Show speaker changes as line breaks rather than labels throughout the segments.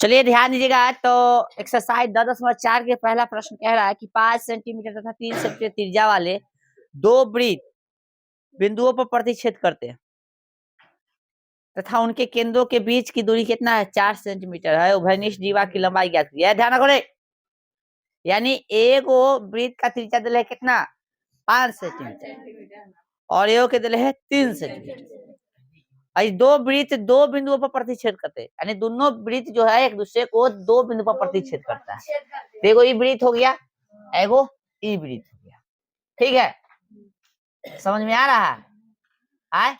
चलिए ध्यान दीजिएगा। तो एक्सरसाइज 10.4 के पहला प्रश्न कह रहा है कि 5 सेंटीमीटर तथा 3 सेंटीमीटर त्रिज्या वाले दो वृत्त बिंदुओं पर प्रतिच्छेद करते हैं तथा उनके केंद्रों के बीच की दूरी कितना है? 4 सेंटीमीटर है। उभयनिष्ठ जीवा की लंबाई ज्ञात कीजिए। ध्यान रखो रे, यानी एक वृत्त का त्रिज्या दिल है कितना? 5 सेंटीमीटर और एक के दिल है 3 सेंटीमीटर। दो वृत्त दो बिंदुओं पर प्रतिच्छेद करते हैं, यानी दोनों वृत्त जो है एक दूसरे को दो बिंदु पर प्रतिच्छेद करता है। देखो ये वृत्त हो गया, एगो ई वृत्त हो गया। ठीक है, समझ में आ रहा है? आए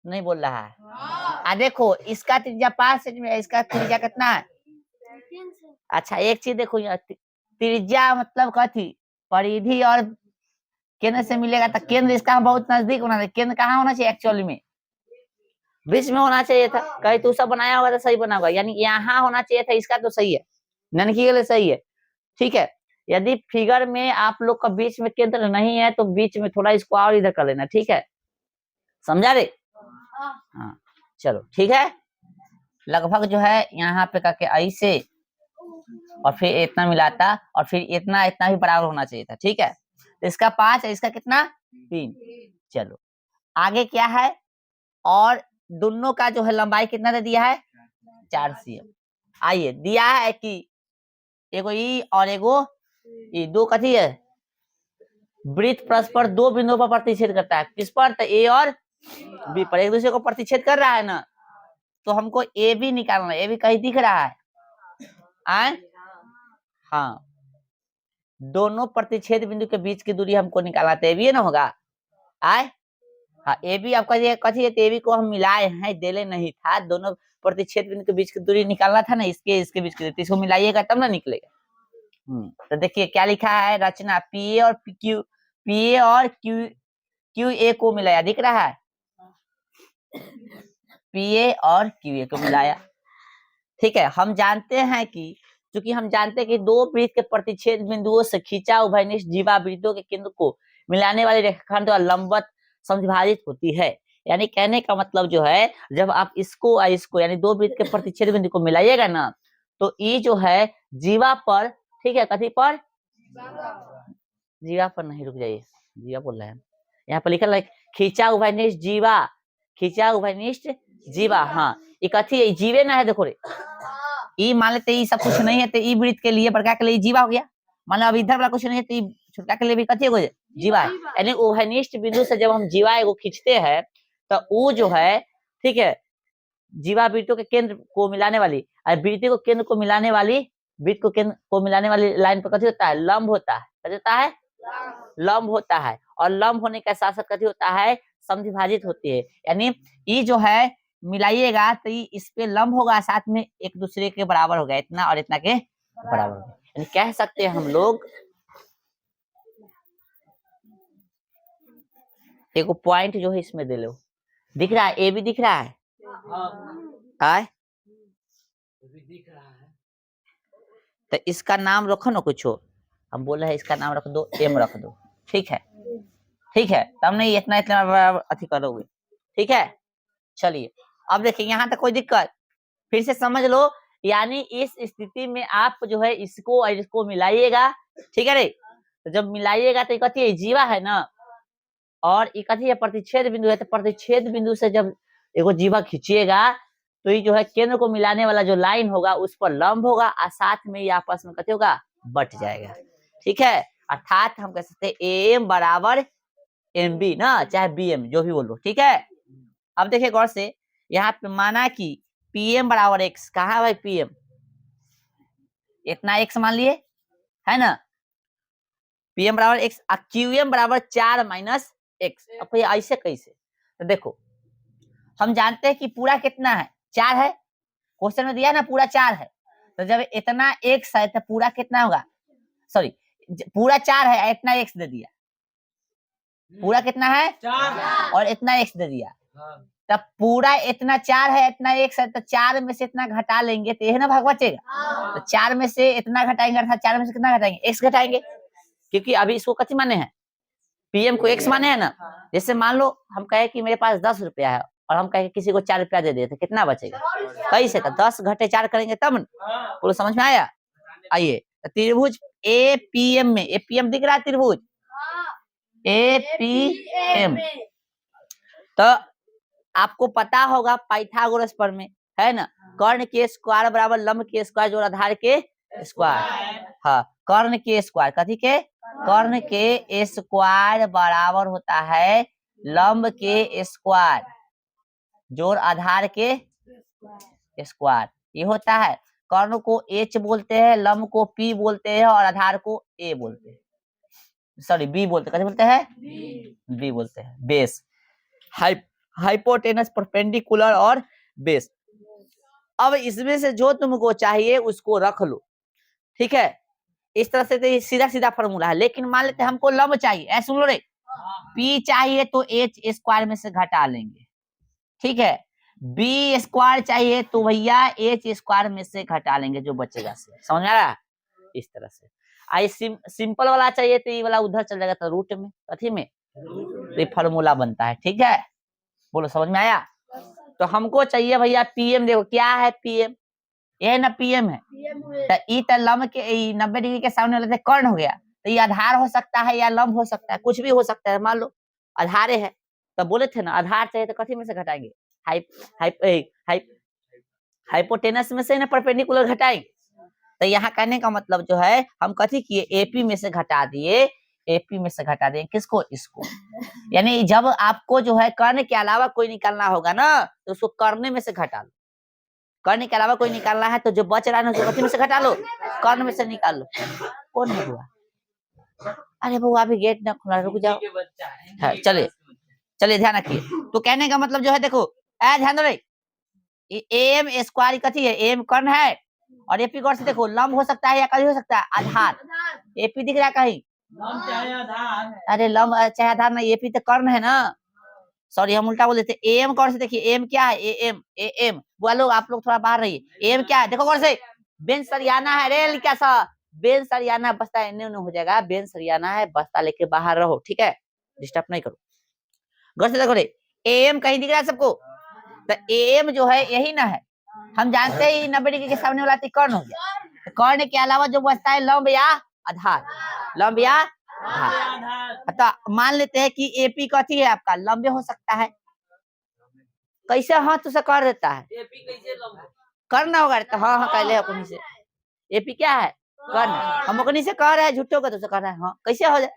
नहीं बोल रहा है? देखो इसका त्रिज्या 5 सेंटीमीटर, इसका त्रिज्या कितना है? अच्छा एक चीज देखो, त्रिज्या मतलब कथी? परिधि और केंद्र से मिलेगा तो केंद्र इसका बहुत नजदीक होना चाहिए। केंद्र कहाँ होना चाहिए? एक्चुअली में बीच में होना चाहिए था। कहीं तू सब बनाया होगा तो सही बना होगा, यानी यहाँ होना चाहिए था। इसका तो सही है, ननकी के लिए सही है। ठीक है, यदि फिगर में आप लोग का बीच में केंद्र नहीं है तो बीच में थोड़ा इसको और इधर कर लेना। ठीक है, समझा रे? हाँ चलो ठीक है। लगभग जो है यहाँ पे करके ऐसे और फिर इतना मिलाता और फिर इतना इतना भी बराबर होना चाहिए था। ठीक है, तो इसका 5 है, इसका कितना? 3। चलो आगे क्या है? और दोनों का जो है लंबाई कितना दे दिया है? 4 cm। आइए दिया है कि एगो ई और एगो ई, दो कथी है? वृत्त परस्पर दो बिंदुओं पर प्रतिच्छेद करता है। किस पर? तो ए और बी पर एक दूसरे को प्रतिच्छेद कर रहा है ना, तो हमको ए बी निकालना है। ए बी कहीं दिख रहा है? आए हाँ, दोनों प्रतिच्छेद बिंदु के बीच की दूरी हमको निकालना था। ए बी ना होगा। आए हाँ, ए बी आपका ये कथी है? ए बी को हम मिलाए हैं, देले नहीं था। दोनों प्रतिच्छेद बिंदु के बीच की दूरी निकालना था ना, इसके इसके बीच की दूरी, इसको मिलाइएगा तब ना निकलेगा। तो देखिए क्या लिखा है रचना, पी ए और क्यू ए को मिलाया। दिख रहा है? पी ए और क्यू ए को मिलाया। ठीक है, हम जानते हैं कि चूंकि हम जानते हैं कि दो वृत्त के प्रतिच्छेद बिंदुओं से खींचा उभयनिष्ठ जीवा वृत्तों के केंद्र को मिलाने वाली रेखाखंड और लंबवत समविभाजित होती है। यानी कहने का मतलब जो है, जब आप इसको और इसको यानी दो वृत्त के प्रतिच्छेद बिंदु को मिलाइएगा ना, तो ये जो है जीवा पर, ठीक है, कथी पर? जीवा पर नहीं, रुक जाइए, जीवा बोल रहे हैं। यहाँ पर लिखा है खींचा उभयनिष्ठ जीवा, खींचा उभयनिष्ठ जीवा। हाँ ये कथी है? जीवे ना है। देखो रे, ई मान लेते ई सब कुछ नहीं है तो ई वृत्त के लिए बड़का के लिए जीवा हो गया। मान लो अब इधर वाला कुछ नहीं है तो ई छोटा के लिए भी कथी हो? जीवा है। यानी उभयनिष्ठ बिंदु से जब हम जीवा को खींचते हैं तो वो जो है, ठीक है, जीवा वृत्तों के केंद्र को मिलाने वाली, वृत्ति को केंद्र को मिलाने वाली, वृत्त को केंद्र को मिलाने वाली लाइन पर कथी होता है? लंब होता है। कथी होता है? लंब होता है। और लंब होने के साथ साथ कथी होता है? समद्विभाजित होती है। यानी ये जो है मिलाइएगा तो ये इस पे लंब होगा, साथ में एक दूसरे के बराबर होगा, इतना और इतना के बराबर होगा। यानी कह सकते हैं हम लोग, एक पॉइंट जो है इसमें दे लो। दिख रहा है? ए भी दिख रहा है? हाँ दिख रहा है। तो इसका नाम रखो ना कुछ, हम बोल रहे हैं इसका नाम रख दो, एम रख दो। ठीक है, ठीक है, तब नहीं इतना इतना अथी करोगे। ठीक है, चलिए अब देखिए यहाँ तक कोई दिक्कत? फिर से समझ लो। यानी इस स्थिति में आप जो है इसको और इसको मिलाइएगा। ठीक है रे, तो जब मिलाइएगा तो कथी है? जीवा है ना, और ये कथी है? प्रतिच्छेद बिंदु है। तो प्रतिच्छेद बिंदु से जब एगो जीवा खींचिएगा तो ये जो है केंद्र को मिलाने वाला जो लाइन होगा उस पर लंब होगा और साथ में ये आपस में कथी होगा? बट जाएगा। ठीक है, अर्थात हम कह सकते हैं एम बराबर एम बी ना, चाहे बी एम जो भी बोलो। ठीक है, अब देखिए गौर से, यहाँ पे माना कि पी एम बराबर एक्स। कहा भाई पी एम? इतना एक्स मान लिए है ना, पी एम बराबर एक्स, क्यू एम बराबर 4 माइनस एक्स। अब ऐसे कैसे? तो देखो हम जानते हैं कि पूरा कितना है? 4 है। क्वेश्चन में दिया ना पूरा 4 है, तो जब इतना एक्स है तो पूरा कितना होगा? सॉरी, पूरा 4 है, इतना एक्स दे दिया। पूरा कितना है? 4 और इतना एक्स दे दिया। तब पूरा इतना 4 है, इतना एक्स है, तो 4 में से इतना घटा लेंगे तो यही ना भाग बचेगा। तो 4 में से इतना घटाएंगे, अर्थात 4 में से कितना घटाएंगे? एक्स घटाएंगे, क्योंकि अभी इसको कथी माने हैं? पीएम को एक्स माने है ना। जैसे मान लो हम कहे कि मेरे पास 10 रुपया है और हम कहेंगे किसी को 4 रुपया दे देते, कितना बचेगा? कैसे? तो 10 घटे 4 करेंगे तब न। बोलो समझ में आया? आइए त्रिभुज एपीएम में, एपीएम दिख रहा है त्रिभुज एपीएम, तो आपको पता होगा पाइथागोरस पर में है ना, कर्ण के स्क्वायर बराबर लंब के स्क्वायर जोड़ आधार के स्क्वायर। हाँ, कर्ण के स्क्वायर, कथी के? कर्ण के स्क्वायर बराबर होता है लंब के स्क्वायर जोड़ आधार के स्क्वायर, ये होता है। कर्ण को एच बोलते हैं, लंब को पी बोलते हैं और आधार को ए बोलते हैं, सॉरी बी बोलते हैं। कैसे बोलते हैं? बी बोलते हैं। बेस, हाइपोटेनस, परपेंडिकुलर और बेस। अब इसमें से जो तुमको चाहिए उसको रख लो, ठीक है? इस तरह से तो सीधा सीधा फॉर्मूला है, लेकिन मान लेते हैं हमको लंब चाहिए, ऐसे सुन लो रे, पी चाहिए तो एच स्क्वायर में से घटा लेंगे, ठीक है? बी स्क्वायर चाहिए तो भैया एच स्क्वायर में से घटा लेंगे जो बचेगा से। समझ में आ रहा है? इस तरह से। आई सिंपल वाला चाहिए तो ये वाला उधर चल जाएगा, तो रूट में, कथी में? तो ये फॉर्मूला बनता है, ठीक है? बोलो समझ में आया? तो हमको चाहिए भैया पीएम, देखो क्या है पीएम, ये ना पीएम है, तो ई तो लंब के 90 डिग्री के सामने वाले कर्ण हो गया, तो ये आधार हो सकता है या लंब हो सकता है, कुछ भी हो सकता है। मान लो आधार है, तो बोले थे ना आधार चाहिए तो कथी में से घटाएंगे? हाइपोटेनस में से ना परपेंडिकुलर घटाएंगे। तो यहाँ कहने का मतलब जो है, हम कथी किए? एपी में से घटा दिए, एपी में से घटा दें किसको? इसको। यानी जब आपको जो है कर्ण के अलावा कोई निकालना होगा ना, तो उसको कर्ण में से घटा लो। कर्ण के अलावा कोई निकालना है तो जो बच रहा है ना उसको कथी में से घटा लो? कर्ण में से निकाल लो। कौन है हुआ? अरे बउआ अभी गेट ना खुला, रुक जाओ। हाँ, चलिए चलिए ध्यान रखिए। तो कहने का मतलब जो है, देखो ध्यान दो रे, एम स्क्वायर कथी है? एम कर्ण है, और एपी गौर से देखो लंब हो सकता है या कहीं हो सकता है? आधार। एपी दिख रहा है कहीं? अरे लंब चाहे आधार नहीं, एपी तो कर्ण है ना, सॉरी हम उल्टा बोल देते। एम कौन से? देखिए एम क्या है? एम एम बोलो, आप लोग थोड़ा बाहर रहिए। एम क्या है? देखो कौन से? बेंच सरियाना है रे, क्या सा बेंच सरियाना, बस्ता एने हो जाएगा, बेंच सरियाना है, बस्ता लेके बाहर रहो, ठीक है? डिस्टर्ब नहीं करो। गौर से देखो रे, एम कहीं दिख रहा है सबको? तो एम जो है यही ना है, हम जानते ही 90 डिग्री के सामने वाला कर्ण हो गया। कर्ण के अलावा जो बचता है लंब या आधार, लंब या आधार। तो मान लेते हैं कि एपी कथी है आपका? लंबे हो सकता है। कैसे हाथ से कर देता है? एपी कैसे लंब करना होगा? तो हाँ हाँ कहले अपनी से एपी क्या है? कर्ण। हम अपनी से कह रहे हैं, झूठो का तो कर रहे हैं। हाँ कैसे हो जाए?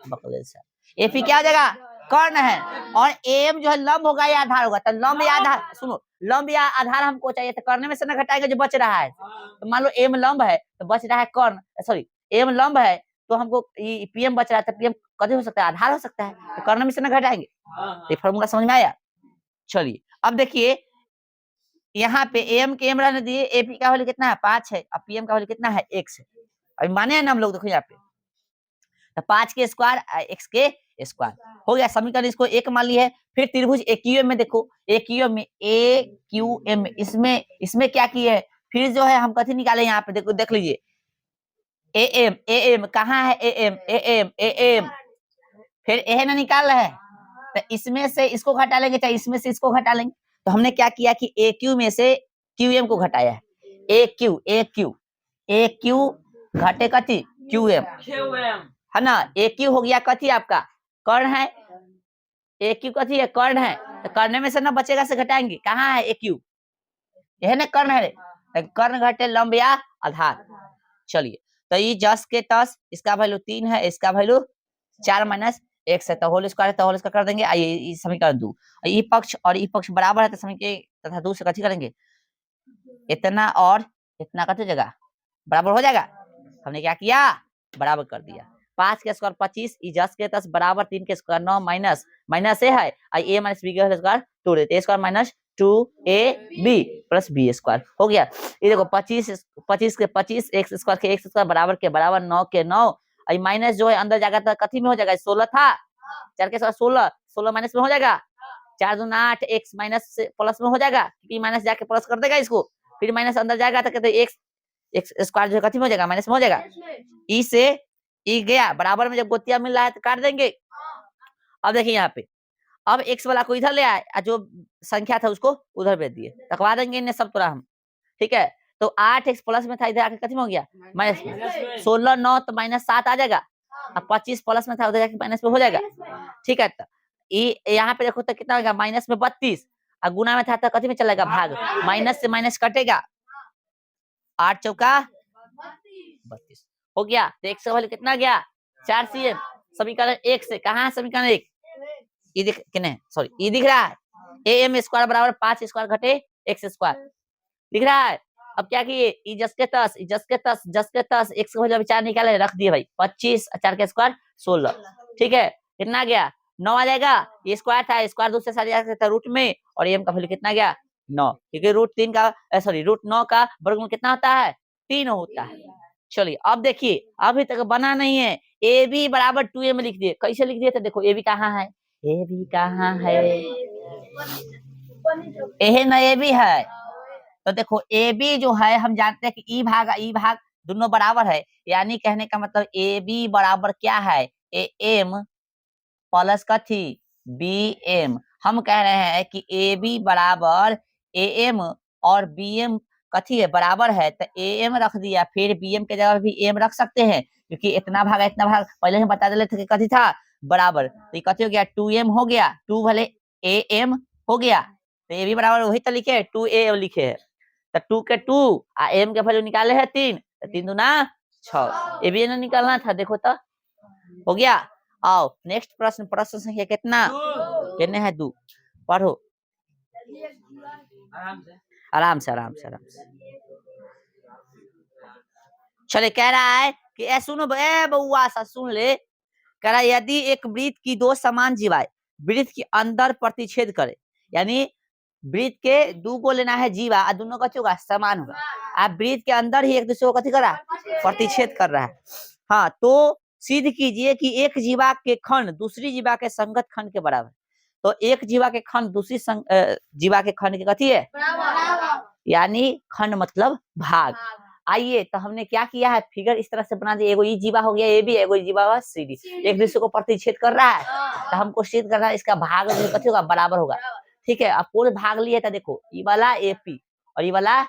बकले से एपी क्या हो जाएगा? कर्ण है। और एम जो है लंब होगा या आधार होगा? तो लंब या आधार, सुनो लंब या आधार हमको चाहिए, तो कर्ण में से ना घटाएंगे जो बच रहा है। तो मान लो एम लंब है तो बच रहा है कर्ण, सॉरी एम लंब है तो हमको पीएम बच रहा है, तो पीएम कभी हो सकता है? आधार हो सकता है, तो कर्ण में से ना घटाएंगे। तो फॉर्मूला समझ में आया? चलिए अब देखिए, यहाँ पे एम के एम रहने दिए, एपी का वैल्यू कितना है? 5 है, और पीएम का वैल्यू कितना है? 1 है। अभी माने हैं ना हम लोग, देखो यहाँ पे तो 5 के स्क्वायर x के स्क्वायर हो गया समीकरण, इसको एक मान ली है। फिर त्रिभुज AQM में देखो, AQM में AQM इसमें इसमें क्या किए है? फिर जो है हम कथी निकाले यहाँ पे, देखो देख लीजिए, AM AM कहाँ है? AM AM AM फिर ए ना निकाल रहे हैं, तो इसमें से इसको घटा लेंगे, चाहे इसमें से इसको घटा लेंगे। तो हमने क्या किया कि AQ में से QM को घटाया है। AQ घटे कथी? QM है ना। AQ हो गया कथी आपका? कर्ण है। AQ कथी है? कर्ण है। तो कर्ण में से ना बचेगा से घटाएंगे, कहाँ है AQ? यह ना कर्ण है, तो कर्ण घटे लंब या आधार। चलिए तो ये 10 के 10, इसका वैल्यू 3 है, इसका वैल्यू 4 माइनस 1 से, तो होल स्क्वायर है, तो होल स्क्वायर कर देंगे। आइए समीकरण 2, ई पक्ष और ई पक्ष बराबर है, तो समीकरण तथा 2 से कथी करेंगे? इतना और इतना कथी जगह बराबर हो जाएगा। हमने क्या किया? बराबर कर दिया। 5 के स्क्वायर 25, 10 के 10 बराबर 3 के स्क्वायर 9 माइनस माइनस ए है, a माइनस बी के स्क्वायर 2 रहते, a square minus 2ab plus b square हो गया। ये देखो 25 के 25, x स्क्वायर के x स्क्वायर बराबर के बराबर 9 के 9, और माइनस जो है अंदर जाएगा तो कथी में हो जाएगा? 16 था, 4 के स्क्वायर 16 माइनस में हो जाएगा, 4 दूना 8, x माइनस प्लस में हो जाएगा, क्योंकि माइनस जाके प्लस कर देगा इसको, फिर माइनस अंदर जाएगा तो कहते x स्क्वायर जो कथी में हो जाएगा? माइनस में हो जाएगा। ई से ई गया, बराबर में जब गोतिया मिल रहा है तो काट देंगे। अब देखिए यहाँ पे अब x वाला को इधर ले आए, जो संख्या था उसको उधर भेज दिए, तकवा देंगे इन्हें सब तुरा हम। ठीक है, तो 8x प्लस में था, इधर आके कितना हो गया माइनस 16 9 तो -7 आ जाएगा। अब 25 प्लस में था, उधर जाके माइनस में हो जाएगा। ठीक है, तो यहाँ पे देखो तो कितना होगा माइनस में 32, और गुना में था तो कथी में चलेगा भाग, माइनस से माइनस कटेगा, 8 चौका 32 हो गया। तो x का वैल्यू कितना गया 4 cm। समीकरण 1 से कहाँ समीकरण 1 ये दिख किने सॉरी ये दिख रहा है, am स्क्वायर बराबर 5 स्क्वायर घटे x स्क्वायर दिख रहा है। अब क्या किए ई जस के तस x का वैल्यू 4 निकाले रख दिए भाई, 25 4 के स्क्वायर 16। ठीक है, कितना गया 9 आ जाएगा, ये स्क्वायर था, स्क्वायर दूसरे साइड जा सकता रूट में, और m का वैल्यू कितना गया 9, क्योंकि रूट 3 का सॉरी रूट 9 का वर्गमूल कितना होता है 3 होता है। चलिए अब देखिए, अभी तक बना नहीं है, ए बी बराबर 2m लिख दिए। कैसे लिख दिए तो देखो ए बी कहाँ है, ए बी कहाँ है, ए ना ए बी है, तो देखो ए बी जो है हम जानते हैं कि ई भाग दोनों बराबर है, यानी कहने का मतलब ए बी बराबर क्या है ए एम प्लस कथी बी एम। हम कह रहे हैं कि ए बी बराबर ए एम और बी एम कथी है बराबर है, तो ए एम रख दिया, फिर बी एम के जगह भी एम रख सकते हैं, क्योंकि इतना भाग पहले हम बता देते थे कि कथी था बराबर, तो कथी हो गया 2m हो गया, 2 भले ए एम हो गया, तो ए बी बराबर वही तो लिखे 2 ए लिखे है, तो 2 के 2 आ एम के वैल्यू निकाले है 3, तो 3 दूना 6, ए बी निकालना था, देखो तो हो गया। आओ नेक्स्ट प्रश्न संख्या कितना कितने है 2 पढ़ो आराम से। चले कह रहा है कि ए सुनो बउआ सा सुन ले, कह रहा है यदि एक वृत्त की दो समान जीवाएं वृत्त के अंदर प्रतिच्छेद करे, यानी वृत्त के दो को लेना है जीवा, दोनों का होगा समान होगा, आप वृत्त के अंदर ही एक दूसरे को कथी कर रहा है प्रतिच्छेद कर रहा है। हाँ, तो सिद्ध कीजिए कि एक जीवा के खंड दूसरी जीवा के संगत खंड के बराबर। तो एक जीवा के खंड दूसरी जीवा के खंड के कथी है यानी खंड मतलब भाग। आइए तो हमने क्या किया है, फिगर इस तरह से बना दिया, एगो ई जीवा हो गया ए बी, एगो जीवा हुआ सी डी, एक दूसरे को प्रतिच्छेद कर रहा है, तो हमको सिद्ध करना है इसका भाग कथी होगा बराबर होगा। ठीक है, अब पूरे भाग लिए था, देखो ई वाला एपी और ई वाला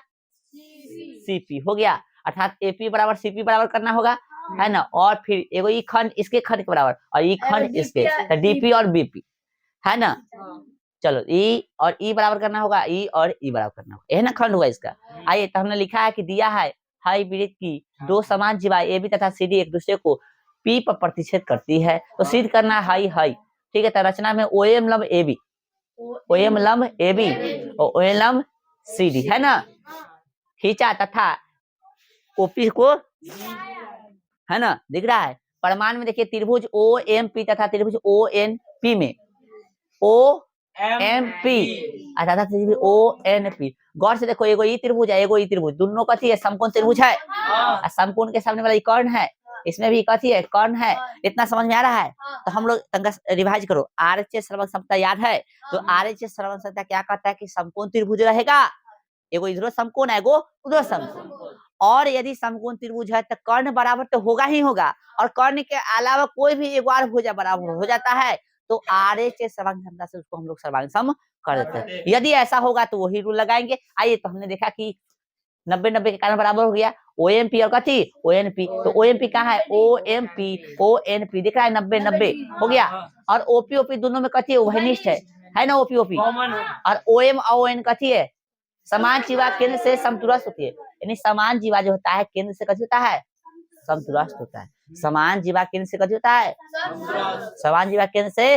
सीपी हो गया, अर्थात एपी बराबर सीपी बराबर करना होगा, है ना, और फिर एगो ई खंड इसके खंड के बराबर और ई खंड इसके, तो डीपी और बीपी है ना। चलो ई और ई बराबर करना होगा, ई और ई बराबर करना होगा, यह ना खंड हुआ इसका। आइए तो हमने लिखा है कि दिया है हाई वृत्त की दो समान जीवा ए बी तथा सी डी एक दूसरे को पी पर प्रतिच्छेद करती है, तो सिद्ध करना हाई हाई। ठीक है, तो रचना में ओ एम लंब ए बी, ओ एम लंब ए बी और ओ एम लंब सी डी है ना, खींचा तथा ओपी को है ना दिख रहा है। प्रमाण में देखिए त्रिभुज ओ एम पी तथा त्रिभुज ओ एन पी में ओ एम पी अर्थात त्रिभुज ओ एन पी, गौर से देखो एगो ई त्रिभुज है एगो ई त्रिभुज, दोनों कथी है समकोण त्रिभुज है, समकोण के सामने वाला कर्ण है, इसमें भी कथी है कर्ण है, इतना समझ में आ रहा है। तो हम लोग तंगा रिवाइज करो, आरएचएस श्रवण क्षमता याद है, तो आरएचएस श्रवण क्षमता क्या कहता है कि समकोण त्रिभुज रहेगा, एगो इधर समकोण है एगो उधर समकोण, और यदि समकोण त्रिभुज है तो कर्ण बराबर तो होगा ही होगा, और कर्ण के अलावा कोई भी एक बार भुजा बराबर हो जाता है, तो आरएचएस सर्वांग क्षमता से उसको हम लोग सर्वांग सम कर देते हैं। यदि ऐसा होगा तो वही रूल लगाएंगे। आइए तो हमने देखा कि 90-90 के कारण बराबर हो गया, ओएमपी और कथी ओएनपी, तो ओएमपी कहाँ है ओएनपी दिख रहा है 90-90 हो गया, और ओपी ओपी दोनों में कथी है वहनिष्ठ है ना ओपी ओपी, और ओएम और ओएन कथी है समान जीवा केंद्र से समतुरस्थ होती है, यानी समान जीवा जो होता है केंद्र से कथी होता है समतुरस्थ होता है, समान जीवा केंद्र से कथी होता है समान जीवा केंद्र से,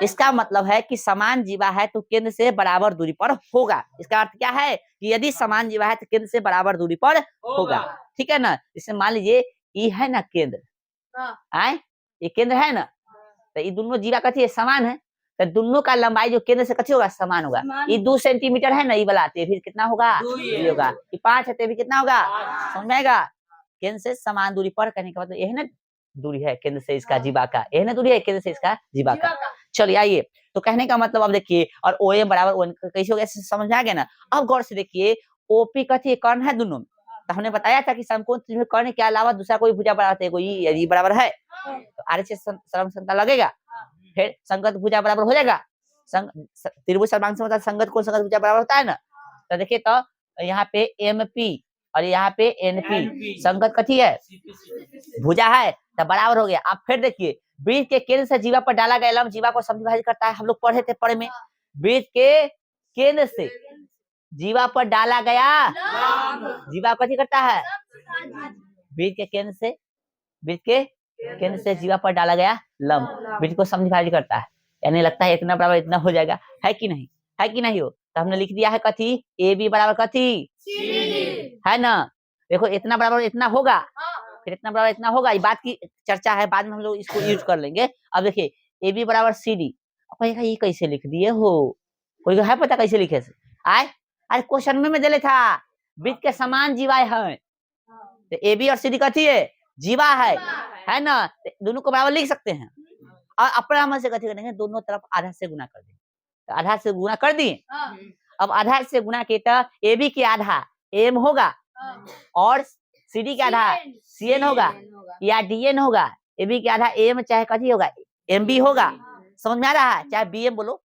इसका मतलब है कि समान जीवा है तो केंद्र से बराबर दूरी पर होगा। इसका अर्थ क्या है कि यदि समान जीवा है तो केंद्र से बराबर दूरी पर होगा। ठीक है ना, जैसे मान लीजिए ये है ना केंद्र आए, ये केंद्र है ना, तो ये दोनों जीवा कथी है समान है, तो दोनों का लंबाई जो केंद्र से कथी होगा समान होगा। ये 2 सेंटीमीटर है ना ये वाला, तो फिर कितना होगा ये होगा, ये 5 है तो भी कितना होगा समझ में आएगा। केंद्र से समान दूरी पर करने का मतलब यही ना दूरी है केंद्र से इसका जीवा का, यही ना दूरी है केंद्र से इसका जीवा का। चलिए आइए तो कहने का मतलब अब देखिए, और ओ एम बराबर ओन कैसे हो गया समझ आ गया ना। अब गौर से देखिए ओपी कथी कर्ण है दोनों में, तो हमने बताया था कि समकोण त्रिभुज कर्ण के अलावा दूसरा कोई भुजा बराबर है, कोई ये बराबर है, तो आरएचएस सर्वसमता लगेगा। फिर संगत भुजा बराबर हो जाएगा। त्रिभुज सर्वांग से मतलब संगत कोण संगत भुजा बराबर होता है ना। तो देखिए तो यहाँ पे MP और यहाँ पे NP संगत कथी है, भुजा है, तो बराबर हो गया। अब फिर देखिए वृत्त के केंद्र से जीवा पर डाला गया लंब जीवा को समद्विभाजित करता है। हम लोग पढ़े थे पढ़े में, वृत्त के केंद्र से जीवा पर डाला गया जीवा कथी करता है, वृत्त के केंद्र से जीवा पर डाला गया लंब वृत्त को समद्विभाजित करता है। यानी लगता है इतना बराबर इतना हो जाएगा, है कि नहीं, है कि नहीं हो। तो हमने लिख दिया है कथी, AB बराबर कथी, है ना। देखो इतना बराबर इतना होगा, फिर इतना बराबर इतना होगा, ये बात की चर्चा है, बाद में हम लोग इसको यूज कर लेंगे। अब देखिए AB बराबर CD, अब ये कैसे लिख दिए हो, कोई है पता कैसे लिखे से आए। अरे क्वेश्चन में दे था वृत्त के समान जीवाएं हैं, तो AB और CD कथी है, जीवा है ना, दोनों को बराबर लिख सकते हैं। और अपना मन से कथी करेंगे, दोनों तरफ आधा से गुना कर देंगे, तो आधा से गुना कर दिए। अब आधा से गुना के तो AB के आधा M होगा और CD के आधा CN होगा या DN होगा। AB के आधा M चाहे कथी होगा, MB होगा। समझ में आ रहा है, चाहे BM बोलो,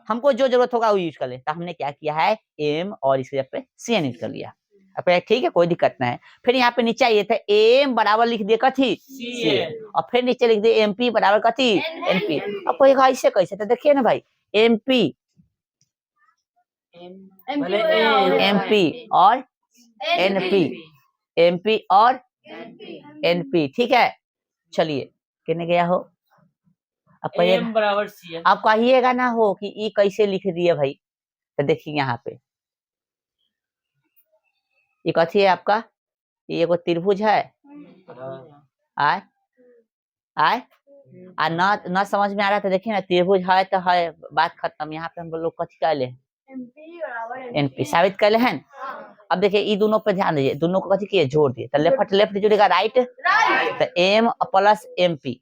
हमको जो जरूरत होगा वो यूज कर ले। तो हमने क्या किया है, M और इसके जगह पे CN यूज कर लिया। अब ठीक है, कोई दिक्कत नहीं है। फिर यहाँ पे नीचे ये था AM बराबर लिख दिए कथी, CN, और फिर नीचे लिख दिए MP बराबर कथी, NP। अब कोई ऐसे कैसे, तो देखिए ना भाई MP और MP और NP, ठीक है। चलिए कहने गया हो, अब बराबर CN, आप कहिएगा ना हो कि ये कैसे लिख दिए भाई। तो देखिए यहाँ पे ये कथी है आपका, ये एगो त्रिभुज है, आए न समझ में आ रहा था, देखिए ना त्रिभुज है तो है, बात खत्म। यहाँ पे हम लोग कथी कर ले, NP साबित कर ले हैं। अब देखिए ये दोनों पे ध्यान दीजिए, दोनों को कथी किए, जोड़ दिए, तो लेफ्ट जुड़ेगा राइट, तो M plus MP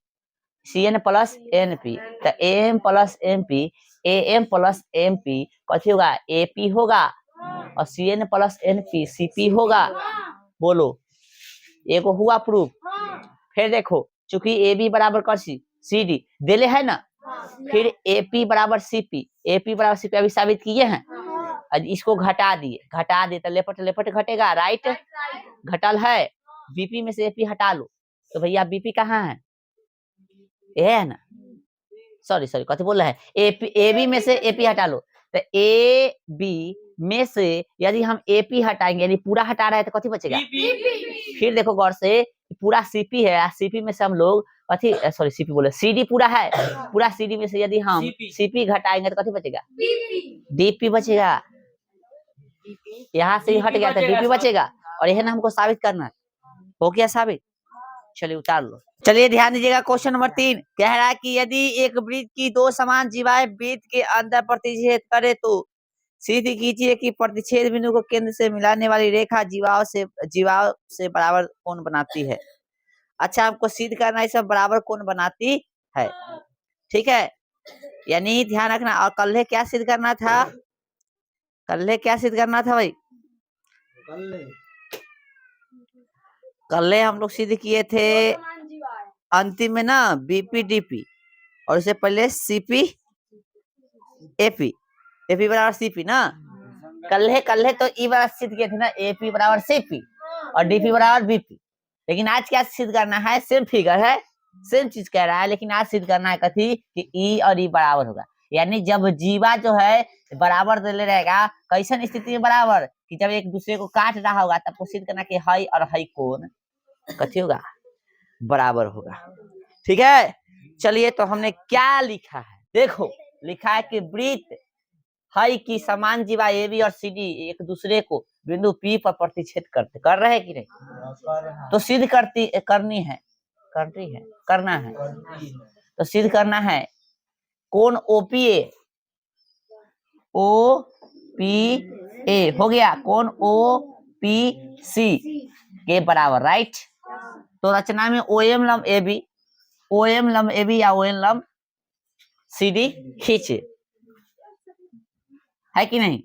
CN plus NP, तो AM plus MP AM plus MP कथी होगा, AP होगा, और CN प्लस NP CP होगा। बोलो एगो हुआ प्रूफ। फिर देखो चूंकि AB बराबर कर CD देले है ना, फिर AP बराबर CP अभी साबित किए हैं। आज इसको घटा दिए तो लेपट घटेगा, राइट घटल है। BP में से AP हटा लो, तो भैया BP कहाँ है, ये है ना, सॉरी कथी बोल रहा है, AB में से AP हटा लो, तो AB में से यदि हम AP हटाएंगे, यानी पूरा हटा रहे हैं, तो कथी बचेगा, फिर देखो गौर से पूरा CP है, CP में से हम लोग कथी, सॉरी CP बोले, CD पूरा है, पूरा CD में से यदि हम CP घटाएंगे तो कथी बचेगा, DP बचेगा। यहाँ से हट गया तो DP बचेगा, और यह ना हमको साबित करना है। हो गया साबित, चलिए उतार लो। चलिए ध्यान दीजिएगा, क्वेश्चन नंबर 3 कह रहा है कि यदि एक वृत्त की दो समान जीवाएं वृत्त के अंदर प्रतिच्छेद करे तो सिद्ध कीजिए कि प्रतिच्छेद बिंदु को केंद्र से मिलाने वाली रेखा जीवाओं से बराबर कोण बनाती है। अच्छा, हमको सिद्ध करना है सब बराबर कोण बनाती है, ठीक है। यानी ध्यान रखना। और कल क्या सिद्ध करना था, भाई, कल हम लोग सिद्ध किए थे अंतिम में ना BP DP, और उससे पहले CP AP बराबर CP ना। कल तो ई बराबर सिद्ध किए थे ना, AP बराबर CP और DP बराबर BP। लेकिन आज क्या सिद्ध करना है, सेम फिगर है, सेम चीज कह रहा है, लेकिन आज सिद्ध करना है कथी कि E और E बराबर होगा। यानी जब जीवा जो है बराबर दे रहेगा, कैसन स्थिति में बराबर, कि जब एक दूसरे को काट रहा होगा, तब सिद्ध करना कि हई और हई कोण कथी होगा, बराबर होगा, ठीक है। चलिए तो हमने क्या लिखा है, देखो लिखा है कि वृत्त हई की समान जीवा AB और CD एक दूसरे को बिंदु P पर प्रतिच्छेद कर रहे हैं कि नहीं, तो सिद्ध करना है, तो सिद्ध करना है कोण OPA हो गया, कोण OPC के बराबर, राइट। तो रचना में OM लंब AB या OM लंब CD खींचे, है कि नहीं।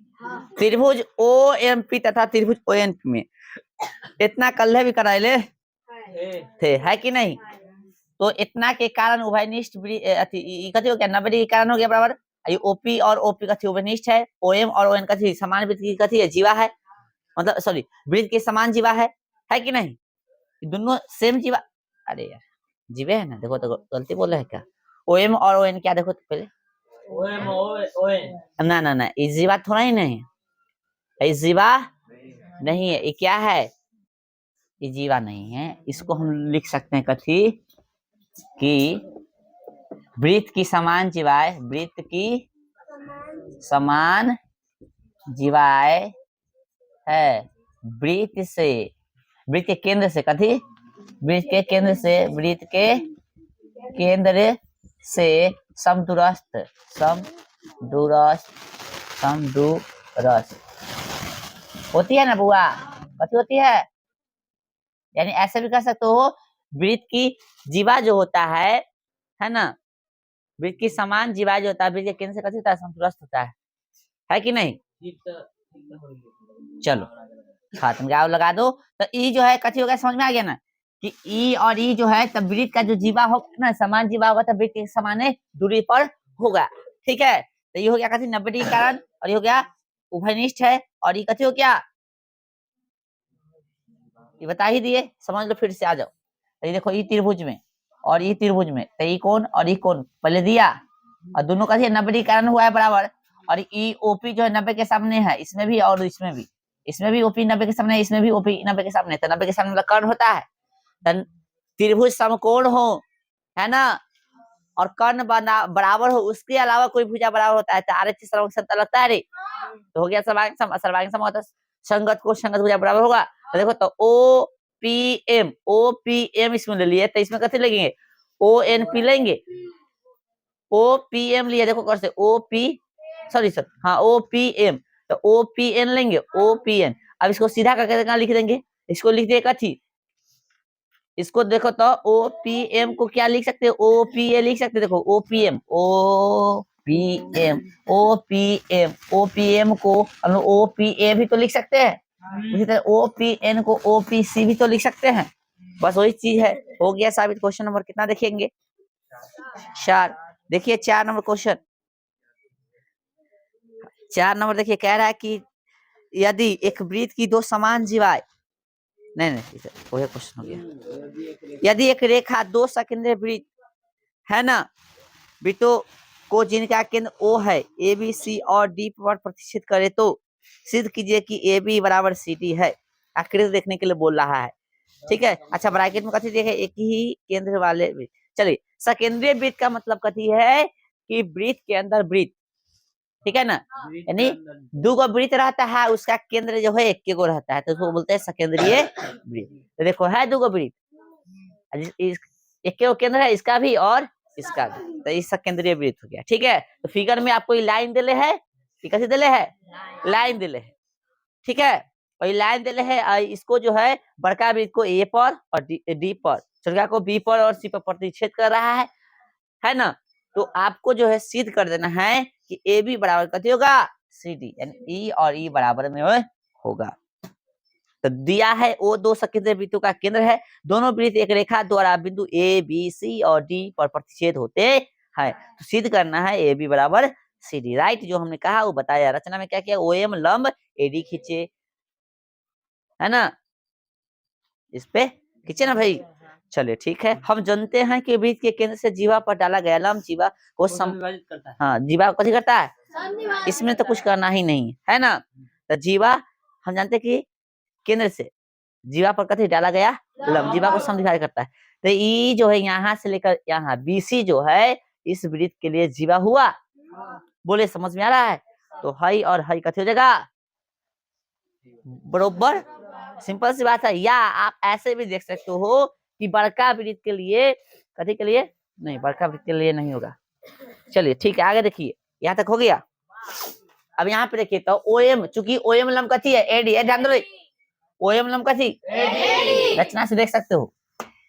त्रिभुज OMP तथा त्रिभुज ONP में इतना कल भी कराए ले थे, है कि नहीं। तो इतना के कारण उभयनिष्ठ कथी हो गया 90 डिग्री के कारण हो गया बराबर। ये ओपी और ओपी कथी उभयनिष्ठ है, ओएम और ओएन कथी समान वृत्त की कथी है जीवा है, मतलब सॉरी वृत्त के समान जीवा है कि नहीं, दोनों सेम जीवा। अरे यार जीवे है ना, देखो तो गलती बोल रहे हैं क्या, ओएम और ओएन क्या देखो तो पहले
ओएम ओएन
ना ना ना ये जीवा थोड़ा ही नहीं है, ये जीवा नहीं है, ये क्या है, ये जीवा नहीं है। इसको हम लिख सकते हैं कथी कि वृत्त की समान जीवाएं, वृत्त की समान जीवाएं है वृत्त से, वृत्त के केंद्र से कथी, वृत्त के केंद्र से, वृत्त के केंद्र से समदूरस्थ, समदूरस्थ, समदूरस्थ होती है ना बुआ, कथी होती है, यानी ऐसे भी कह सकते हो वृत्त की जीवा जो होता है ना, वृत्त की समान जीवा जो होता है वृत्त के केंद्र से कथी होता है, समदूरस्थ होता है कि नहीं। चलो खात्म गाँव लगा दो, तो ई जो है कथी हो गया, समझ में आ गया ना कि ई और ई जो है तब वृत्त का जो जीवा होगा ना समान जीवा होगा तब वृत्त के समान दूरी पर होगा, ठीक है। तो ये हो गया कथी 90 डिग्री के कारण, और ये हो गया उभयनिष्ठ है, और ये कथी हो गया, ये बता ही दिए, समझ लो फिर से आ जाओ। तो ये देखो ये त्रिभुज में और ये त्रिभुज में, तो ये कौन और ये कौन पहले दिया, और दोनों का 90 डिग्री कारण हुआ है बराबर, और ई ओपी जो है 90 के सामने है, इसमें भी और इसमें भी, इसमें भी ओपी 90 के सामने, इसमें भी ओपी 90 के सामने, तो 90 के सामने कर्ण होता है, त्रिभुज समकोण हो, है ना, और कर्ण बराबर हो, उसके अलावा कोई भुजा बराबर होता है तो आरएच सर्वांग समतल लगता है रे, तो हो गया सर्वांग सम, सर्वांग सम होता है संगत को संगत भुजा बराबर होगा। तो देखो तो ओ पी एम इसमें ले लिए, तो इसमें कैसे लगेंगे ओ एन पी लेंगे, ओ पी एम लिया, देखो कैसे ओ पी सॉरी सर हाँ ओ पी एम, तो ओ पी एन लेंगे, ओ पी एन। अब इसको सीधा करके लिख देंगे, इसको लिख दिए कथी, इसको देखो तो ओ पी एम को क्या लिख सकते हैं, ओ पी ए लिख सकते हैं, देखो O P M, O P M, O P M, O P M को हम लोग ओ पी ए भी तो लिख सकते हैं, इसी तरह ओ पी एन को ओ पी सी भी तो लिख सकते हैं, बस वही चीज है। हो गया साबित। क्वेश्चन नंबर कितना देखेंगे, 4। देखिए 4 नंबर क्वेश्चन, 4 नंबर देखिए कह रहा है कि यदि एक वृत्त की दो समान जीवाएं, नहीं वही क्वेश्चन हो गया, यदि एक रेखा दो सकेंद्रीय वृत्त है ना, वृत्तों को जिनका केंद्र ओ है ए बी सी और डी पर प्रतिष्ठित करे तो सिद्ध कीजिए कि ए बी बराबर सी डी है। आकृति देखने के लिए बोल रहा है, ठीक है। अच्छा ब्रैकेट में कथी देखे, एक ही केंद्र वाले वृत्त। चलिए सकेंद्रीय वृत्त का मतलब कथी है कि वृत्त के अंदर वृत्त, ठीक है ना, यानी दो गो वृत्त रहता है, उसका केंद्र जो है एक गो रहता है, तो उसको बोलते हैं सकेंद्रीय वृत्त। तो देखो है दो गो वृत्त, एक गो केंद्र है इसका भी और इसका भी, तो इस सकेंद्रीय वृत्त हो गया, ठीक है। तो फिगर में आपको लाइन दिले है, कैसे दिले है, लाइन दिले है, ठीक है, और लाइन दिले है, इसको जो है बड़का वृत्त को ए पर और डी पर, छोटा को बी पर और सी पर प्रतिच्छेद कर रहा है ना। तो आपको जो है सिद्ध कर देना है कि ए बी बराबर कथी होगा, सी डी, यानी ई और ई बराबर में होगा। तो दिया है वो दो सकेंद्रीय वृत्तों का केंद्र है, दोनों वृत्त एक रेखा द्वारा बिंदु ए बी सी और डी पर प्रतिच्छेद होते हैं, तो सिद्ध करना है ए बी बराबर सी डी। राइट, जो हमने कहा वो बताया। रचना में क्या किया, ओ एम लंब ए डी खींचे, है ना, इस पे खींचे ना भाई। चलिए ठीक है, हम जानते हैं कि वृत्त के केंद्र से जीवा पर डाला गया लंब जीवा को
विभाजित करता है,
हाँ जीवा को कथी करता है, इसमें तो कुछ करना ही नहीं है ना। तो जीवा हम जानते हैं कि केंद्र से जीवा पर कथी डाला गया लंब, जीवा को समविभाजित करता है। तो ई जो है यहाँ से लेकर यहाँ बीसी जो है इस वृत्त के लिए जीवा हुआ, बोले समझ में आ रहा है। तो हई और हई कथी हो जाएगा बरोबर, सिंपल सी बात है। या आप ऐसे भी देख सकते हो कि बड़का वृत्त के लिए कथी के लिए नहीं, बड़का वृत्त के लिए नहीं होगा। चलिए ठीक है, आगे देखिए, यहाँ तक हो गया। अब यहाँ पे देखिए तो ओ एम, चूंकि ओ एम लंब कथी है एडी है, ध्यान दो ओ एम लंब कथी रचना से देख सकते हो,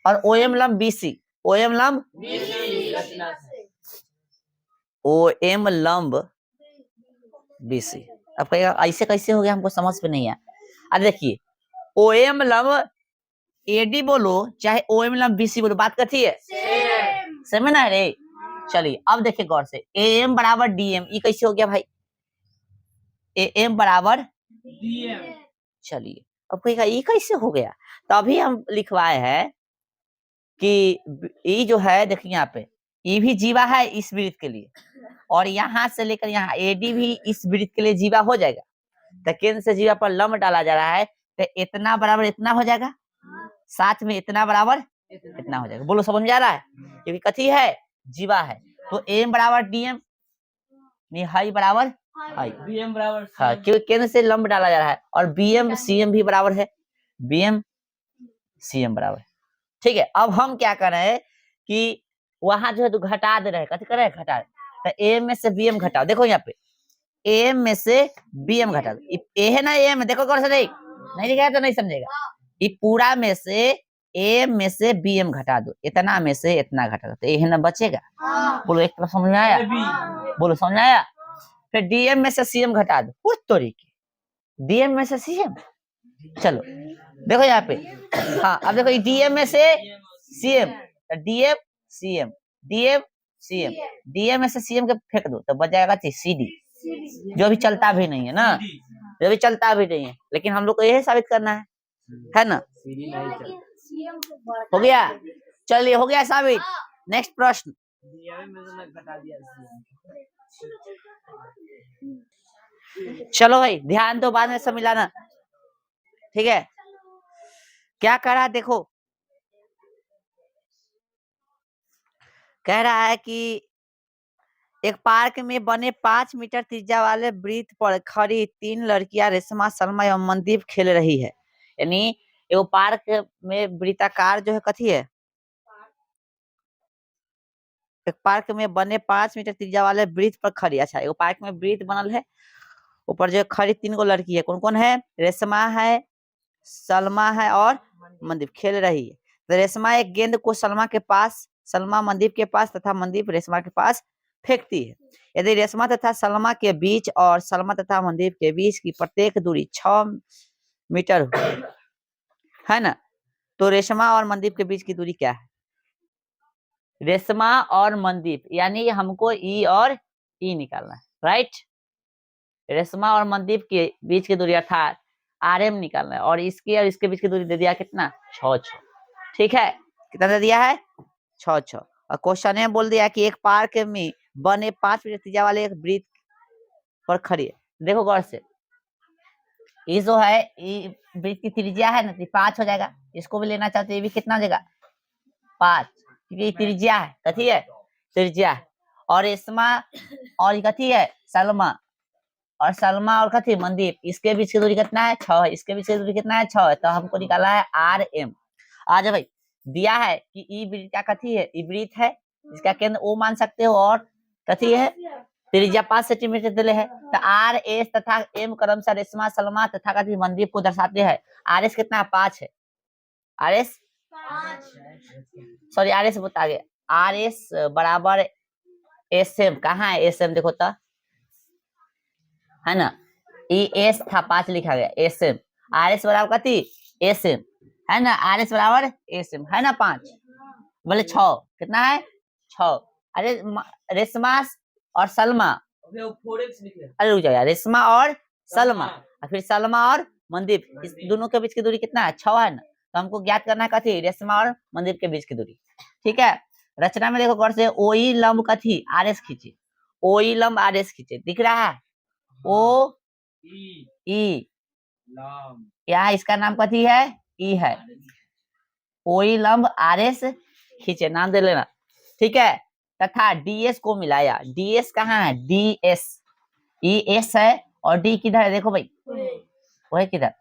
और ओ एम लंब बीसी, ओ एम लंब ओ एम लंब बीसी। अब कहेगा ऐसे कैसे हो गया, हमको समझ में नहीं आया। अब देखिए ओ एम लंब एडी बोलो चाहे ओ एम लंब बीसी बोलो, बात कथी है समझ ना रे। चलिए अब देखिए गौर से, एम बराबर डीएम, ये कैसे हो गया भाई, एम बराबर
DM
चलिए अब कहेगा ये कैसे हो गया, तभी हम लिखवाए हैं कि ये जो है देखिए यहाँ पे ये भी जीवा है इस वृत्त के लिए, और यहाँ से लेकर यहाँ एडी भी इस वृत्त के लिए जीवा हो जाएगा। तो केंद्र से जीवा पर लंब डाला जा रहा है, तो इतना बराबर इतना हो जाएगा, साथ में इतना बराबर इतना हो जाएगा। बोलो समझ में आ रहा है, क्योंकि कथी है, जीवा है। तो एम बराबर डीएम, हाई बराबर हाई,
BM बराबर
हाँ, क्योंकि केंद्र से लंब डाला जा रहा है, और बीएम सीएम भी बराबर है, बीएम सीएम बराबर है। ठीक है, अब हम क्या कर रहे हैं कि वहां जो है तो घटा दे रहे हैं, कथी कर रहे हैं, घटा, तो ए में से बीएम घटाओ। देखो यहाँ पे एम में से बीएम घटा दो, ए है ना एम, देखो कौन सा नहीं दिखाया तो नहीं समझेगा। ये पूरा में से एम में से बीएम घटा दो, इतना में से इतना घटा दो, तो ए है ना बचेगा। बोलो एक तरफ समझ में आया, बोलो समझ में आया। फिर डीएम में से सीएम घटा दो, उस तरीके डीएम में से सीएम। चलो देखो यहाँ पे, हाँ अब देखो डीएम में से CM, DM CM, DM CM, DM में से सीएम के फेंक दो तो बच जाएगा सीडी, जो भी चलता भी नहीं है ना, जो भी चलता भी नहीं है, लेकिन हम लोग को यही साबित करना है ना। हो गया, चलिए हो गया साबित। नेक्स्ट प्रश्न, चलो भाई ध्यान दो, बाद में सब मिलाना, ठीक है। क्या कह रहा है देखो, कह रहा है कि एक पार्क में बने 5 मीटर त्रिज्या वाले वृत्त पर खड़ी 3 लड़कियां रेशमा, सलमा एवं मनदीप खेल रही है। यानी एगो पार्क में वृत्ताकार जो है कथी है, एक पार्क में बने 5 मीटर त्रिज्या वाले वृत्त पर खड़ी, अच्छा एगो पार्क में वृत्त बनल है, ऊपर जो खड़ी 3 गो लड़की है, कौन कौन है, रेशमा है, सलमा है और मनदीप खेल रही है। तो रेशमा एक गेंद को सलमा के पास, सलमा मनदीप के पास तथा मनदीप रेशमा के पास फेंकती है। यदि रेशमा तथा सलमा के बीच और सलमा तथा मनदीप के बीच की प्रत्येक दूरी 6 मीटर हो, है ना, तो रेशमा और मनदीप के बीच की दूरी क्या है, रेशमा और मनदीप, यानी हमको ई और ई निकालना है, राइट। रेशमा और मनदीप के बीच की दूरी अर्थात आरएम निकालना है, और इसके और इसके बीच की दूरी दे दिया कितना, 6 6, ठीक है, कितना दे दिया है, 6 6। और क्वेश्चन में बोल दिया कि एक पार्क में बने 5 मीटर त्रिज्या वाले एक वृत्त पर खड़ी है। देखो गौर से, ये जो है ये वृत्त की त्रिज्या है ना, 5 हो जाएगा, इसको भी लेना चाहते ये भी कितना हो जाएगा 5, क्योंकि त्रिज्या है, कथी है, त्रिज्या है। और रेशमा और ये कथी है, सलमा, और सलमा और कथी मनदीप, इसके बीच की दूरी कितना है 6 है, इसके बीच की दूरी कितना है 6 है, तो हमको निकाला है आर एम। आज भाई दिया है कि ई वृत्त का कथी है, ई वृत्त है, इसका केंद्र ओ मान सकते हो, और कथी है त्रिज्या 5 सेंटीमीटर दिले है, तो आर एस तथा एम क्रमशः रेशमा, सलमा तथा कथी मनदीप को दर्शाते हैं। आर एस कितना 5 है, R S sorry R S बता गए, आर एस बराबर एस एम, कहाँ है एस एम, देखो तो, है ना, ई एस था 5 लिखा गया, एस एम, आर एस बराबर कथी एस एम, है ना, आर एस बराबर एस एम, है ना 5, बोले 6 कितना है 6। अरे रेशमा और सलमा, अरे रुक जाओ, रेशमा और सलमा, फिर सलमा और मनदीप, इस दोनों के बीच की दूरी कितना है 6 है ना, तो हमको ज्ञात करना है कथी, रेशमा और मनदीप के बीच की दूरी, ठीक है। रचना में देखो गौर से, ओई लंब कथी आर एस खींचे, ओई लंब आर एस खींचे, दिख रहा है, ओ ई, यहाँ इसका नाम कथी है, ई है, ओई लंब आर एस खींचे, नाम दे लेना, ठीक है। तथा डीएस को मिलाया, डीएस कहाँ है, डीएस, ई एस है और डी किधर है, देखो भाई वो है किधर,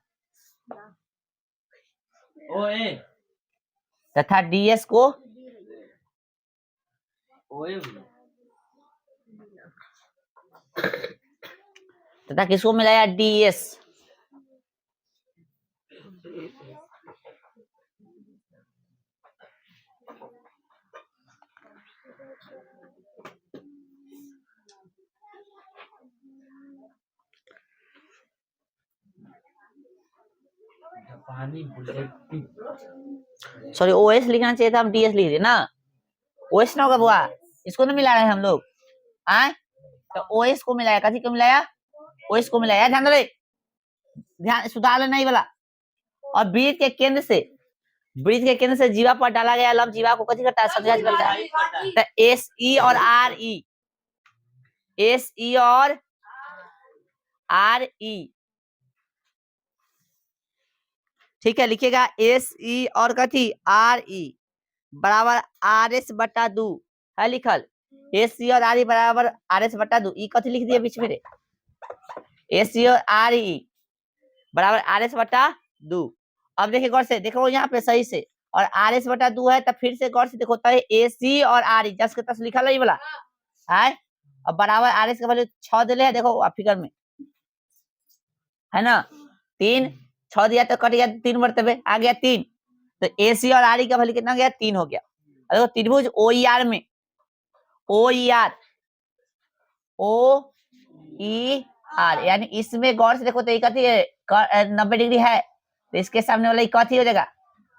तथा डीएस को तथा किसको मिलाया, डीएस, सॉरी ओएस लिखना चाहिए था, हम डीएस लिख दिए ना, ओएस ना होगा बुआ, इसको ना मिला रहे हैं हम लोग। आए तो ओएस को मिलाया, कथी को मिलाया, ओएस को मिलाया। ध्यान दे, ध्यान सुधार लेना ही वाला। और वृत्त के केंद्र से जीवा पर डाला गया लंब जीवा को कथी करता है, संघर्ष करता है। तो एस ई और आर ई, एस ई और आर ई, ठीक है, लिखिएगा एस ई और कथी आर ई बराबर आर एस बटा 2 है लिखल। एस सी और आर ई बराबर आर एस बटा 2, ई कथी लिख दिया बीच में रे, एस सी और आर ई बराबर आर एस बटा 2। अब देखिए गौर से देखो यहाँ पे सही से, और आर एस बटा 2 है, तब फिर से गौर से देखो, ए सी और आर ई जस के तस लिखा नहीं वाला है। अब बराबर आर एस का वैल्यू 6 दिले है, देखो फिगर में है ना, 3 6 दिया तो कट गया 3 मरतबे, आ गया 3। तो ए सी और आर ई का वैल्यू कितना गया, 3 हो गया। देखो त्रिभुज ओ ई आर में, ओ ई आर यानी इसमें गौर से देखो तो कथी है, 90 डिग्री है, तो इसके सामने वाला कथी हो जाएगा,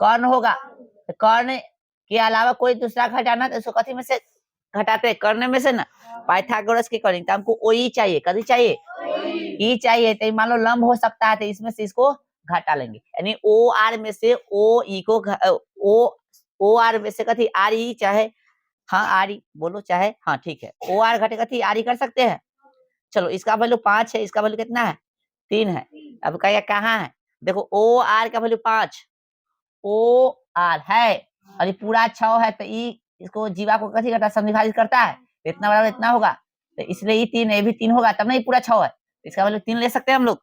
कर्ण होगा। तो कर्ण के अलावा कोई दूसरा घटाना तो इसको कथी में से घटाते हैं, कर्ण में से ना, पाइथागोरस के करेंगे। तो हमको ओ ई चाहिए, कथी चाहिए, ई चाहिए। तो मान लो लंब हो सकता है, तो इसमें से इसको घटा लेंगे, यानी ओ आर में से ओ ई को ओ आर में से कथी आर ई, चाहे हाँ आर ई बोलो चाहे हाँ, ठीक है, ओ आर घटे कथी आर ई कर सकते हैं। चलो इसका वैल्यू 5 है, इसका वैल्यू कितना है 3 है। अब कहिए कहाँ है, देखो ओ आर का वैल्यू 5, ओ आर है और ये पूरा 6 है, तो ई इसको जीवा को कथी करता है, समविभाजित करता है, तो इतना बराबर इतना होगा, तो इसलिए ये 3 है, ये भी 3 होगा, तब ना ये पूरा 6 है, इसका वैल्यू 3 ले सकते हैं हम लोग।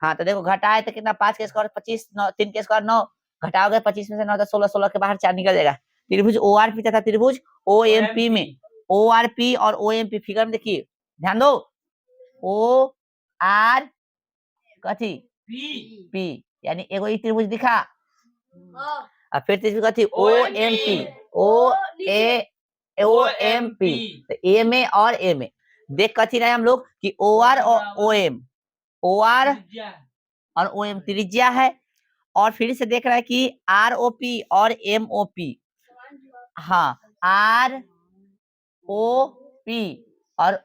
हाँ तो देखो घटाए तो कितना, 5 के स्क्वायर 25, 3 के स्क्वायर 9, घटाओगे 25 में से 9 तो 16, 16 के बाहर 4 निकल जाएगा। त्रिभुज ओ आर पी तथा त्रिभुज ओ एम पी में, ओ आर पी और ओ एम पी फिगर में देखिए, ध्यान दो, ओ आर कथी पी, यानी एगो ई त्रिभुज दिखा, और फिर त्रिभुज कथी O M P, O M P, तो ए में और ए में देख कथी रहे हम लोग कि ओ आर और ओ एम, ओ आर और ओ एम त्रिज्या है, और फिर से देख रहा है कि आर ओ पी और एम ओ पी, हाँ आर ओ पी और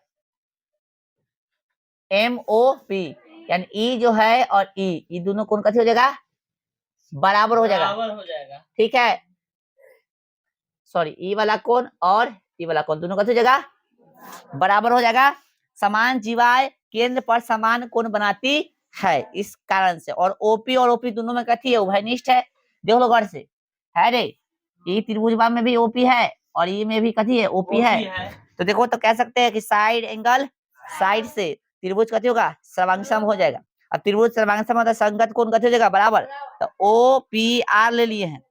एम ओ पी, यानी ई जो है और ई दोनों कौन कथी हो जाएगा, बराबर हो जाएगा, ठीक है, सॉरी ई वाला कोण और ई वाला कोण दोनों कथी हो जाएगा, बराबर हो जाएगा। समान जीवाएं केंद्र पर समान कोण बनाती है, इस कारण से। और ओपी और ओपी दोनों में कथी है, उभयनिष्ठ है, देख लो गौर से, है रे, ये त्रिभुज में भी ओपी है और ये में भी कथी है, ओपी है। तो देखो तो कह सकते हैं कि साइड एंगल, साइड से त्रिभुज कथी होगा, सर्वांगसम हो जाएगा। अब त्रिभुज सर्वांगसम होता है, संगत कोण कथी हो जाएगा, बराबर। तो ओ पी आर ले लिए हैं,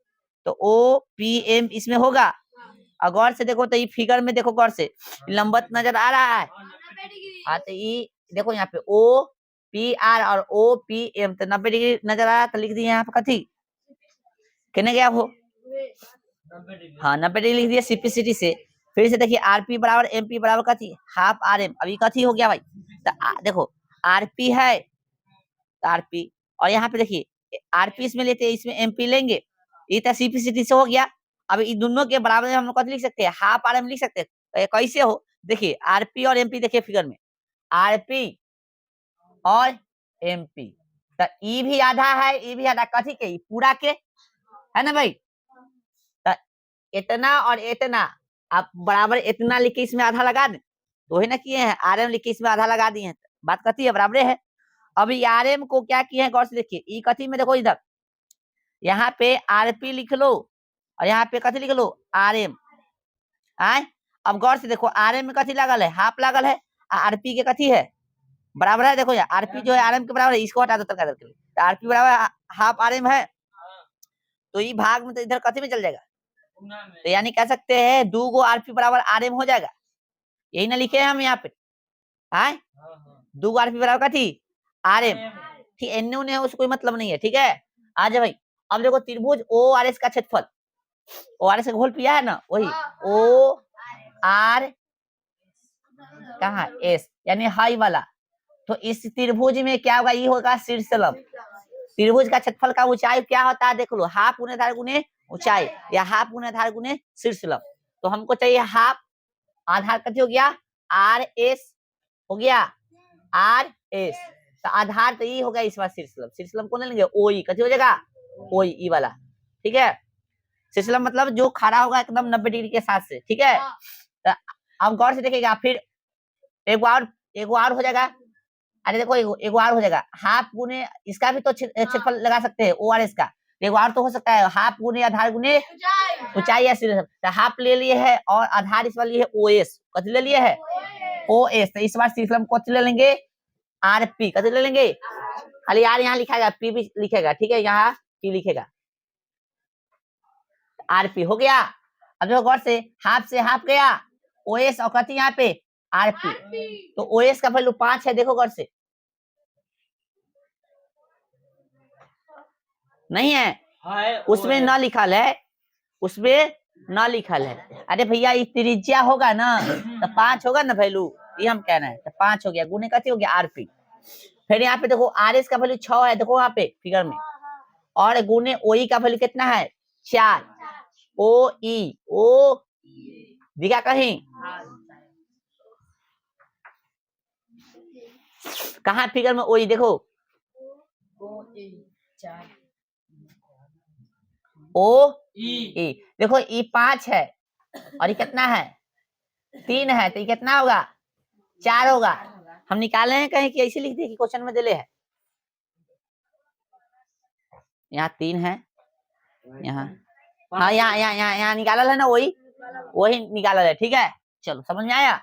तो ओ पी एम इसमें होगा। और गौर से देखो तो ये फिगर में देखो गौर से, लंबवत नजर आ रहा है, हाँ तो ये देखो यहाँ पे ओ पी आर और ओ पी एम, तो 90 डिग्री नजर आ रहा है, तो लिख दिए यहाँ पे कथी, कहने गया वो, हाँ 90 डिग्री लिख दिया सिंप्लिसिटी से। फिर से देखिए आरपी बराबर एमपी बराबर कथी, हाफ आर एम, अभी कथी हो गया भाई, तो देखो आरपी है, तो आरपी, और यहाँ पे देखिए आरपी इसमें लेते हैं, इसमें एमपी लेंगे, ये तो सिंप्लिसिटी से हो गया। अब इन दोनों के बराबर में हम लोग कथी लिख सकते हैं, हाफ आर एम लिख सकते हैं। तो ये कैसे हो, देखिए आरपी और एमपी, देखिए फिगर में आरपी और एमपी, तो ई भी आधा है, ई भी आधा, कथी के पूरा के, है ना भाई, तो इतना और इतना आप बराबर इतना लिख के इसमें आधा लगा दें, तो ही ना किए हैं, आर एम लिख के इसमें आधा लगा दिए हैं, बात कथी है, बराबर है। अभी आर एम को क्या किए हैं, गौर से देखिए, ई कथी में देखो इधर, यहाँ पे आरपी लिख लो और यहाँ पे कथी लिख लो, आर एम, आए। अब गौर से देखो आर एम में कथी लागल है, हाफ लागल है, आरपी के कथी है, बराबर है। देखो यार आरपी जो है आर एम के बराबर है, इसको हटा दो तक, तो आरपी बराबर हाफ आर एम है, तो ये भाग में तो इधर कथी में चल जाएगा, तो यानी कह सकते हैं 2 गो आरपी बराबर आर एम हो जाएगा, यही ना लिखे हैं हम यहाँ पे, आए 2 गो आरपी बराबर कथी आर एम, ठीक, एन उन्हें उसको कोई मतलब नहीं है, ठीक है। आ जाए भाई, अब देखो त्रिभुज ओ आर एस का क्षेत्रफल, ओ आर एस का घोल पिया है ना, वही ओ आर कहाँ एस, यानी हाई वाला, तो इस त्रिभुज में क्या होगा, ये होगा शीर्ष लंब। त्रिभुज का क्षेत्रफल का ऊंचाई क्या होता है, देख लो, हाफ गुणे आधार गुणे ऊंचाई, या हाफ गुणे आधार गुणे शीर्ष लंब। तो हमको चाहिए हाफ, आधार कथी हो गया आर एस हो गया आर एस, तो आधार तो ये हो गया इस बार शीर्षलम कौन लेंगे ओ ई, कथी हो जाएगा ओ ई वाला, ठीक है। शीर्षलम मतलब जो खड़ा होगा एकदम 90 डिग्री के साथ से, ठीक है। तो अब गौर से देखिएगा, फिर एक बार हो जाएगा, अरे देखो एक बार हो जाएगा, हाफ गुने इसका भी तो क्षेत्रफल लगा सकते हैं ओ आर एस का, एक बार तो हो सकता है हाफ गुने आधार गुने ऊंचाई या शीर्षलम, तो हाफ ले लिए है और आधार इस बार लिए है ओ एस, कथी ले लिए है ओ एस, तो इस बार शीर्षलम कथी ले लेंगे आर पी, कथी ले लेंगे, खाली यार यहाँ लिखाएगा पी भी लिखेगा, ठीक है, यहाँ पी लिखेगा, आर पी हो गया। अब देखो गौर से हाफ गया ओ एस और कथी यहाँ पे आर पी, तो ओ एस का वैल्यू 5 है, देखो गौर से नहीं है, उसमें न लिखल है, उसमें न लिखल है, अरे भैया ये त्रिज्या होगा ना तो 5 होगा ना वैल्यू, ये हम कहना है, तो 5 हो गया, गुने कथी हो गया आरपी। फिर यहाँ पे देखो आर एस का वैल्यू 6 है, देखो यहाँ पे फिगर में, और गुने ओ ई का वैल्यू कितना है 4, ओ ई ओ दिखा कहीं कहाँ फिगर में ओ ई, देखो ओ ई, देखो ई 5 है और ये कितना है 3 है, तो ये कितना होगा 4 होगा। हम निकाले हैं कहीं कि ऐसे लिख दिए कि क्वेश्चन में दिले है, यहाँ 3 है, यहाँ हाँ यहाँ निकाला है ना, वही निकाला है, ठीक है। चलो समझ में आया,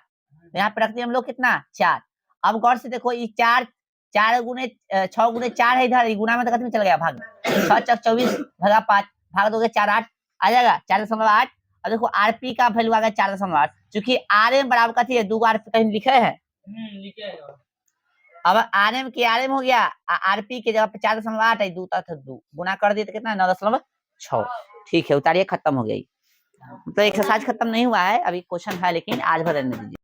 यहाँ पे रखते हैं हम लोग कितना 4। अब गौर से देखो ये 4 गुने 6 गुने 4 है, इधर गुना में तो कितने चल गया भाग, 6 चक 24 भगा 5, भाग दोगे 4 8 आ जाएगा 4.8। और देखो आरपी का वैल्यू आ गया 4.8, क्योंकि आर एम बराबर कथी है 2 आरपी कहीं लिखे है, अब आर एम के आर एम हो गया, आरपी के जगह पे 4.8 है, 2 गुना कर दिए तो कितना 9.6, ठीक है, उतारिए, खत्म हो गई। तो एक्सरसाइज खत्म नहीं हुआ है, अभी क्वेश्चन है, लेकिन आज भर रहने दीजिए।